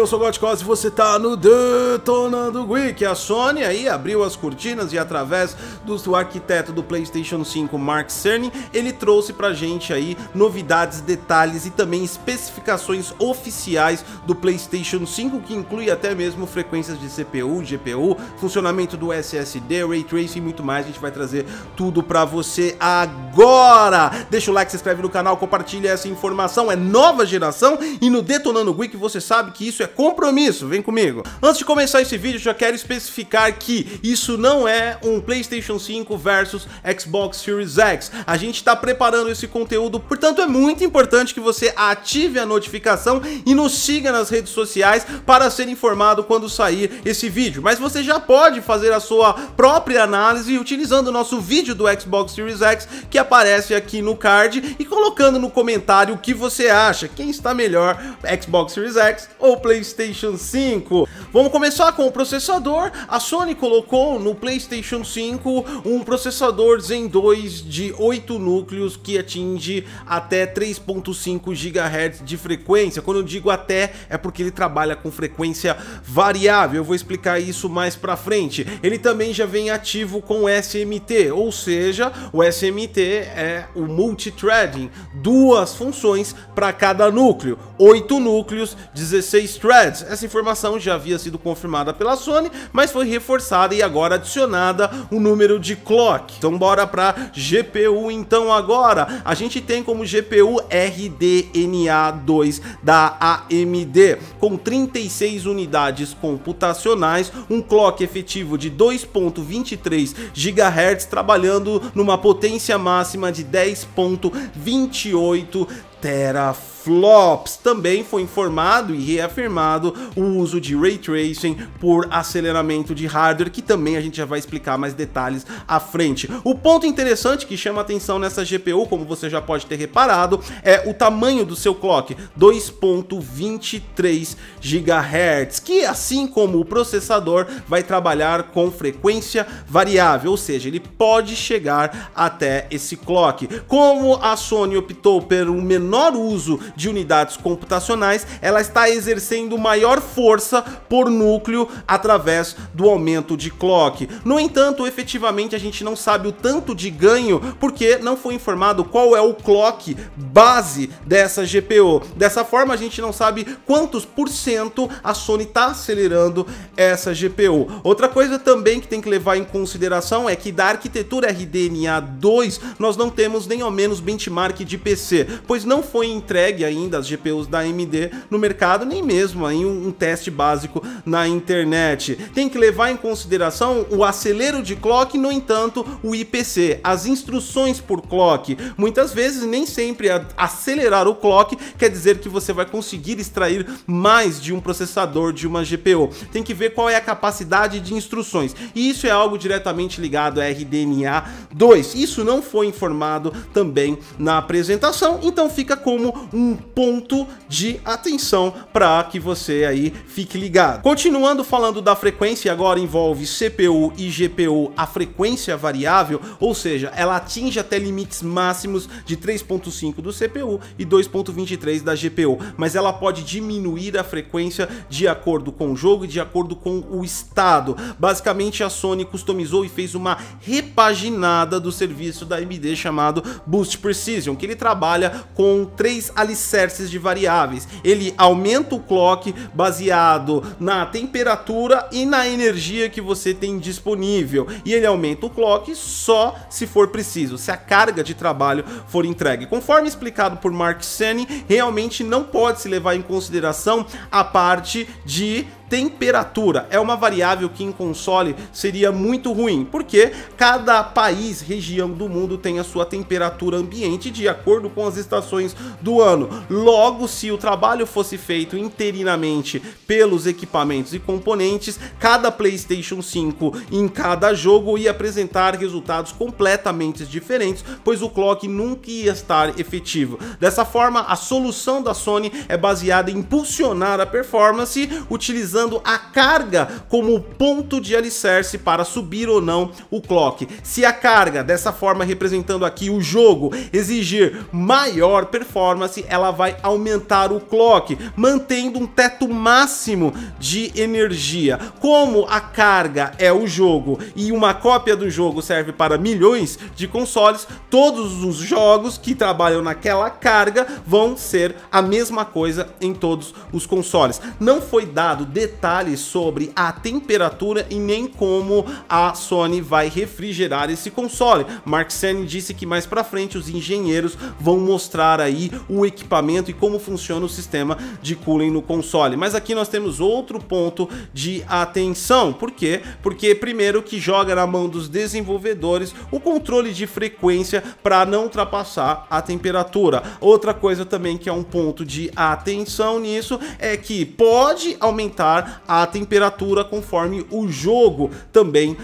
sou o Gotkos e você tá no Detonando Geek. A Sony aí abriu as cortinas e através do arquiteto do PlayStation 5, Mark Cerny, ele trouxe pra gente aí novidades, detalhes e também especificações oficiais do PlayStation 5, que inclui até mesmo frequências de CPU, GPU, funcionamento do SSD, Ray Tracing e muito mais. A gente vai trazer tudo pra você agora. Deixa o like, se inscreve no canal, compartilha essa informação, é nova geração e no Detonando Geek você sabe que isso é compromisso, vem comigo. Antes de começar esse vídeo, já quero especificar que isso não é um PlayStation 5 versus Xbox Series X. A gente está preparando esse conteúdo, portanto é muito importante que você ative a notificação e nos siga nas redes sociais para ser informado quando sair esse vídeo. Mas você já pode fazer a sua própria análise utilizando o nosso vídeo do Xbox Series X, que aparece aqui no card, e colocando no comentário o que você acha, quem está melhor, Xbox Series X ou PlayStation 5. Vamos começar com o processador. A Sony colocou no PlayStation 5 um processador Zen 2 de 8 núcleos que atinge até 3.5 GHz de frequência. Quando eu digo até, é porque ele trabalha com frequência variável. Eu vou explicar isso mais pra frente. Ele também já vem ativo com SMT, ou seja, o SMT é o multithreading, duas funções para cada núcleo, 8 núcleos, 16 threads. Essa informação já havia sido confirmada pela Sony, mas foi reforçada e agora adicionada o número de clock. Então bora para GPU. Então agora a gente tem como GPU RDNA2 da AMD, com 36 unidades computacionais, um clock efetivo de 2.23 GHz, trabalhando numa potência máxima de 10.28 teraflops. Também foi informado e reafirmado o uso de Ray Tracing por aceleramento de hardware, que também a gente já vai explicar mais detalhes à frente. O ponto interessante que chama atenção nessa GPU, como você já pode ter reparado, é o tamanho do seu clock, 2.23 GHz, que assim como o processador vai trabalhar com frequência variável, ou seja, ele pode chegar até esse clock. Como a Sony optou por um menor uso de unidades computacionais, ela está exercendo maior força por núcleo através do aumento de clock. No entanto, efetivamente a gente não sabe o tanto de ganho porque não foi informado qual é o clock base dessa GPU. Dessa forma a gente não sabe quantos por cento a Sony está acelerando essa GPU. Outra coisa também que tem que levar em consideração é que da arquitetura RDNA2 nós não temos nem ao menos benchmark de PC, pois não foi entregue ainda as GPUs da AMD no mercado, nem mesmo aí um teste básico na internet. Tem que levar em consideração o acelero de clock, no entanto, o IPC, as instruções por clock. Muitas vezes, nem sempre acelerar o clock quer dizer que você vai conseguir extrair mais de um processador de uma GPU. Tem que ver qual é a capacidade de instruções, e isso é algo diretamente ligado a RDNA2. Isso não foi informado também na apresentação, então fica como um ponto de atenção para que você aí fique ligado. Continuando falando da frequência, agora envolve CPU e GPU a frequência variável, ou seja, ela atinge até limites máximos de 3.5 do CPU e 2.23 da GPU, mas ela pode diminuir a frequência de acordo com o jogo e de acordo com o estado. Basicamente a Sony customizou e fez uma repaginada do serviço da AMD chamado Boost Precision, que ele trabalha com 3 alicerces de variáveis. Ele aumenta o clock baseado na temperatura e na energia que você tem disponível, e ele aumenta o clock só se for preciso, se a carga de trabalho for entregue. Conforme explicado por Mark Cerny, realmente não pode se levar em consideração a parte de temperatura. É uma variável que em console seria muito ruim, porque cada país, região do mundo tem a sua temperatura ambiente de acordo com as estações do ano. Logo, se o trabalho fosse feito interinamente pelos equipamentos e componentes, cada PlayStation 5 em cada jogo ia apresentar resultados completamente diferentes, pois o clock nunca ia estar efetivo. Dessa forma, a solução da Sony é baseada em impulsionar a performance utilizando utilizando a carga como ponto de alicerce para subir ou não o clock. Se a carga, dessa forma representando aqui o jogo, exigir maior performance, ela vai aumentar o clock, mantendo um teto máximo de energia. Como a carga é o jogo e uma cópia do jogo serve para milhões de consoles, todos os jogos que trabalham naquela carga vão ser a mesma coisa em todos os consoles. Não foi dado detalhes sobre a temperatura e nem como a Sony vai refrigerar esse console. Mark Cerny disse que mais pra frente os engenheiros vão mostrar aí o equipamento e como funciona o sistema de cooling no console. Mas aqui nós temos outro ponto de atenção. Por quê? Porque primeiro que joga na mão dos desenvolvedores o controle de frequência para não ultrapassar a temperatura. Outra coisa também que é um ponto de atenção nisso é que pode aumentar a temperatura conforme o jogo também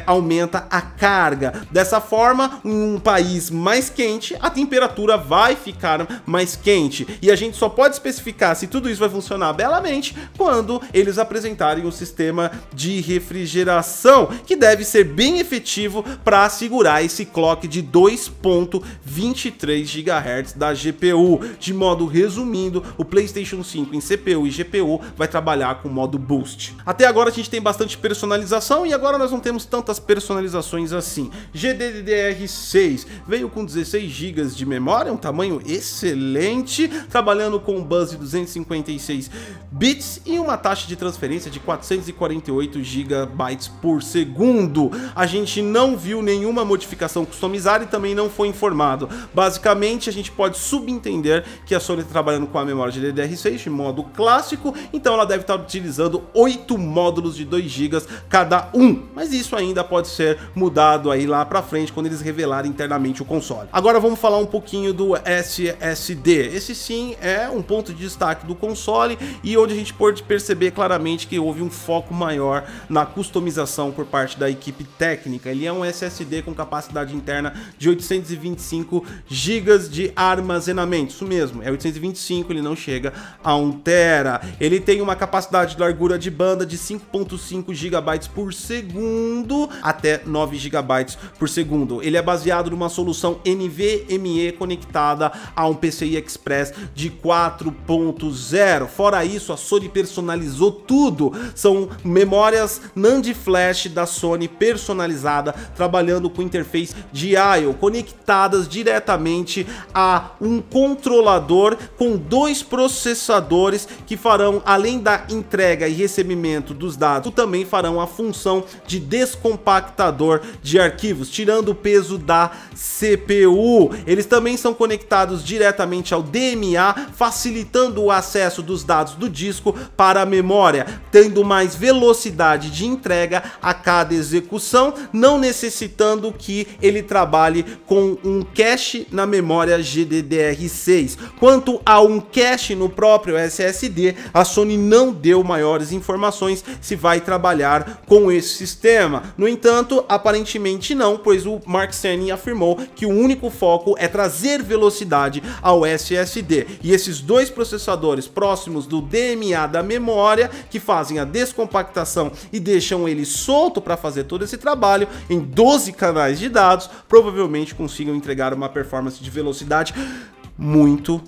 aumenta a carga. Dessa forma, em um país mais quente, a temperatura vai ficar mais quente. E a gente só pode especificar se tudo isso vai funcionar belamente quando eles apresentarem o sistema de refrigeração, que deve ser bem efetivo para segurar esse clock de 2.23 GHz da GPU. De modo resumindo, o PlayStation 5 em CPU e GPU vai trabalhar com modo Boost. Até agora a gente tem bastante personalização e agora nós não temos tantas personalizações assim. GDDR6 veio com 16 GB de memória, um tamanho excelente, trabalhando com um bus de 256 bits e uma taxa de transferência de 448 GB por segundo. A gente não viu nenhuma modificação customizada e também não foi informado. Basicamente, a gente pode subentender que a Sony está trabalhando com a memória GDDR6 de modo clássico, então ela deve estar utilizando 8 módulos de 2 GB cada um, mas isso ainda pode ser mudado aí lá pra frente quando eles revelarem internamente o console. Agora vamos falar um pouquinho do SSD. Esse sim é um ponto de destaque do console e onde a gente pode perceber claramente que houve um foco maior na customização por parte da equipe técnica. Ele é um SSD com capacidade interna de 825 GB de armazenamento, isso mesmo, é 825, ele não chega a 1 TB. Ele tem uma capacidade de largura de banda de 5.5 GB por segundo até 9 GB por segundo. Ele é baseado numa solução NVMe conectada a um PCI Express de 4.0. Fora isso, a Sony personalizou tudo. São memórias NAND Flash da Sony personalizada, trabalhando com interface de I/O, conectadas diretamente a um controlador com 2 processadores que farão, além da entrega e recebimento dos dados, também farão a função de descompactador de arquivos, tirando o peso da CPU. Eles também são conectados diretamente ao DMA, facilitando o acesso dos dados do disco para a memória, tendo mais velocidade de entrega a cada execução, não necessitando que ele trabalhe com um cache na memória GDDR6. Quanto a um cache no próprio SSD, a Sony não deu maiores informações se vai trabalhar com esse sistema. No entanto, aparentemente não, pois o Mark Cerny afirmou que o único foco é trazer velocidade ao SSD, e esses 2 processadores próximos do DMA da memória, que fazem a descompactação e deixam ele solto para fazer todo esse trabalho em 12 canais de dados, provavelmente consigam entregar uma performance de velocidade muito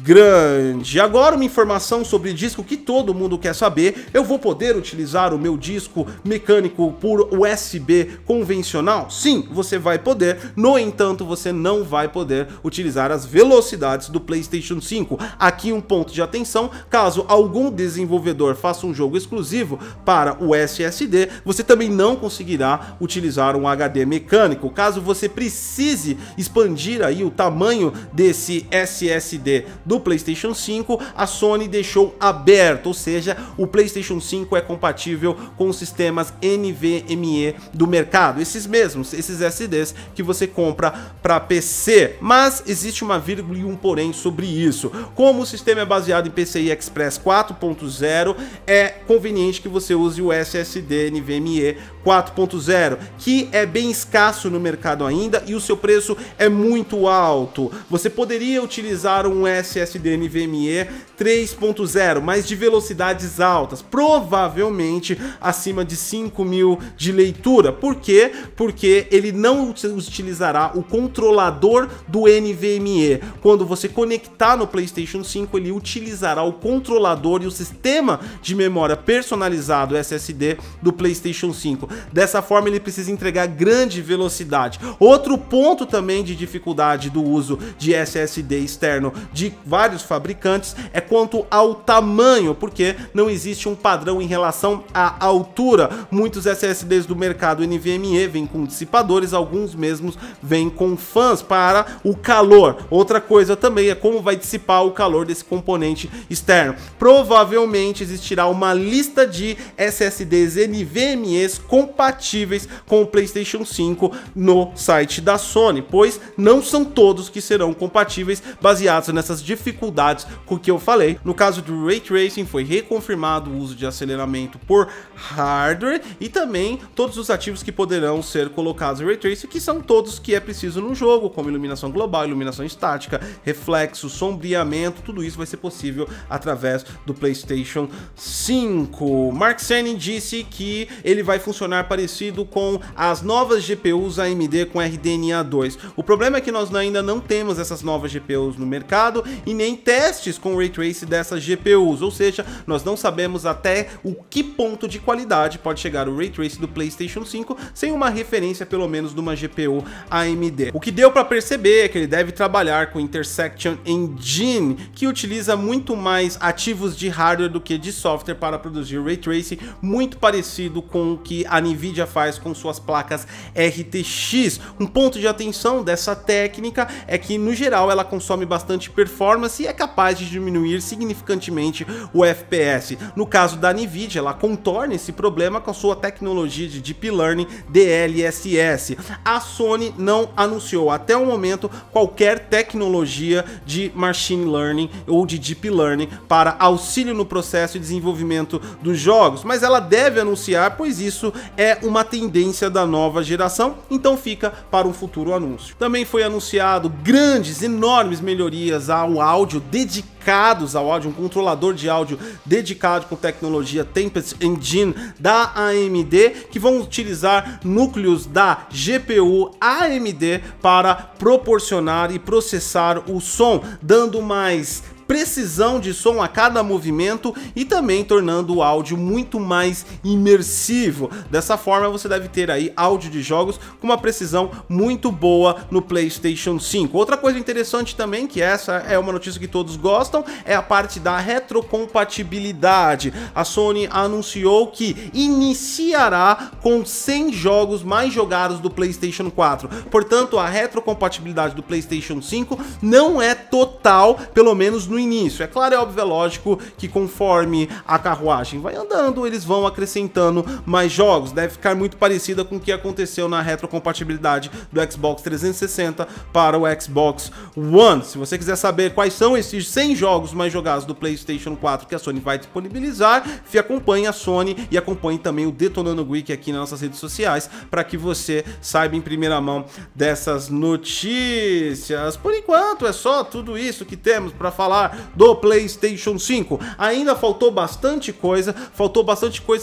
grande. Agora uma informação sobre disco que todo mundo quer saber: eu vou poder utilizar o meu disco mecânico por USB convencional? Sim, você vai poder, no entanto você não vai poder utilizar as velocidades do PlayStation 5. Aqui um ponto de atenção: caso algum desenvolvedor faça um jogo exclusivo para o SSD, você também não conseguirá utilizar um HD mecânico. Caso você precise expandir aí o tamanho desse SSD do PlayStation 5, a Sony deixou aberto, ou seja, o PlayStation 5 é compatível com os sistemas NVMe do mercado, esses mesmos, esses SSDs que você compra para PC. Mas existe uma vírgula e um porém sobre isso: como o sistema é baseado em PCI Express 4.0, é conveniente que você use o SSD NVMe 4.0, que é bem escasso no mercado ainda e o seu preço é muito alto. Você poderia utilizar um SSD NVMe 3.0, mas de velocidades altas, provavelmente acima de 5.000 de leitura. Por quê? Porque ele não utilizará o controlador do NVMe. Quando você conectar no PlayStation 5, ele utilizará o controlador e o sistema de memória personalizado SSD do PlayStation 5. Dessa forma, ele precisa entregar grande velocidade. Outro ponto também de dificuldade do uso de SSD externo de vários fabricantes é quanto ao tamanho, porque não existe um padrão em relação à altura. Muitos SSDs do mercado NVMe vêm com dissipadores, alguns mesmos vêm com fãs para o calor. Outra coisa também é como vai dissipar o calor desse componente externo. Provavelmente existirá uma lista de SSDs NVMe's compatíveis com o PlayStation 5 no site da Sony, pois não são todos que serão compatíveis, baseados nessas dificuldades com que eu falei. No caso do Ray Tracing, foi reconfirmado o uso de aceleramento por hardware e também todos os ativos que poderão ser colocados em Ray Tracing, que são todos que é preciso no jogo, como iluminação global, iluminação estática, reflexo, sombreamento. Tudo isso vai ser possível através do PlayStation 5. Mark Cerny disse que ele vai funcionar parecido com as novas GPUs AMD com RDNA 2. O problema é que nós ainda não temos essas novas GPUs no mercado e nem testes com Ray Tracing dessas GPUs, ou seja, nós não sabemos até o que ponto de qualidade pode chegar o Ray Tracing do PlayStation 5 sem uma referência pelo menos de uma GPU AMD. O que deu para perceber é que ele deve trabalhar com Intersection Engine, que utiliza muito mais ativos de hardware do que de software para produzir Ray Tracing, muito parecido com o que a Nvidia faz com suas placas RTX. Um ponto de atenção dessa técnica é que no geral ela consome bastante performance e é capaz de diminuir significantemente o FPS. No caso da Nvidia, ela contorna esse problema com a sua tecnologia de Deep Learning DLSS. A Sony não anunciou até o momento qualquer tecnologia de Machine Learning ou de Deep Learning para auxílio no processo de desenvolvimento dos jogos, mas ela deve anunciar, pois isso é uma tendência da nova geração, então fica para um futuro anúncio. Também foi anunciado grandes, enormes melhorias ao áudio, dedicados ao áudio, um controlador de áudio dedicado com tecnologia Tempest Engine da AMD, que vão utilizar núcleos da GPU AMD para proporcionar e processar o som, dando mais precisão de som a cada movimento e também tornando o áudio muito mais imersivo. Dessa forma você deve ter aí áudio de jogos com uma precisão muito boa no PlayStation 5. Outra coisa interessante também, que essa é uma notícia que todos gostam, é a parte da retrocompatibilidade. A Sony anunciou que iniciará com 100 jogos mais jogados do PlayStation 4. Portanto, a retrocompatibilidade do PlayStation 5 não é total, pelo menos no início. É claro, é óbvio, é lógico que conforme a carruagem vai andando, eles vão acrescentando mais jogos. Deve ficar muito parecida com o que aconteceu na retrocompatibilidade do Xbox 360 para o Xbox One. Se você quiser saber quais são esses 100 jogos mais jogados do PlayStation 4 que a Sony vai disponibilizar, acompanhe a Sony e acompanhe também o Detonando Geek aqui nas nossas redes sociais para que você saiba em primeira mão dessas notícias. Por enquanto é só tudo isso que temos para falar do PlayStation 5. Ainda faltou bastante coisa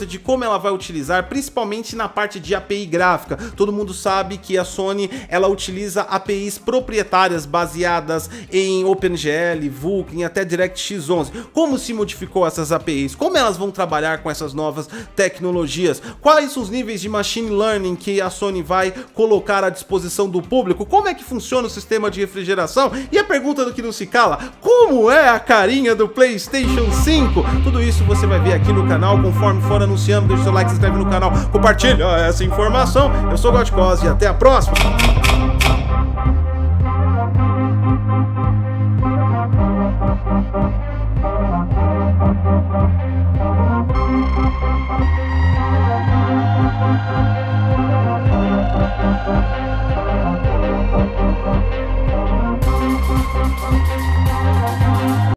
de como ela vai utilizar, principalmente na parte de API gráfica. Todo mundo sabe que a Sony, ela utiliza APIs proprietárias baseadas em OpenGL, Vulkan, até DirectX 11. Como se modificou essas APIs? Como elas vão trabalhar com essas novas tecnologias? Quais os níveis de Machine Learning que a Sony vai colocar à disposição do público? Como é que funciona o sistema de refrigeração? E a pergunta do que não se cala, como é a carinha do PlayStation 5? Tudo isso você vai ver aqui no canal, conforme for anunciando. Deixa o seu like, se inscreve no canal, compartilha essa informação. Eu sou o Godcos e até a próxima!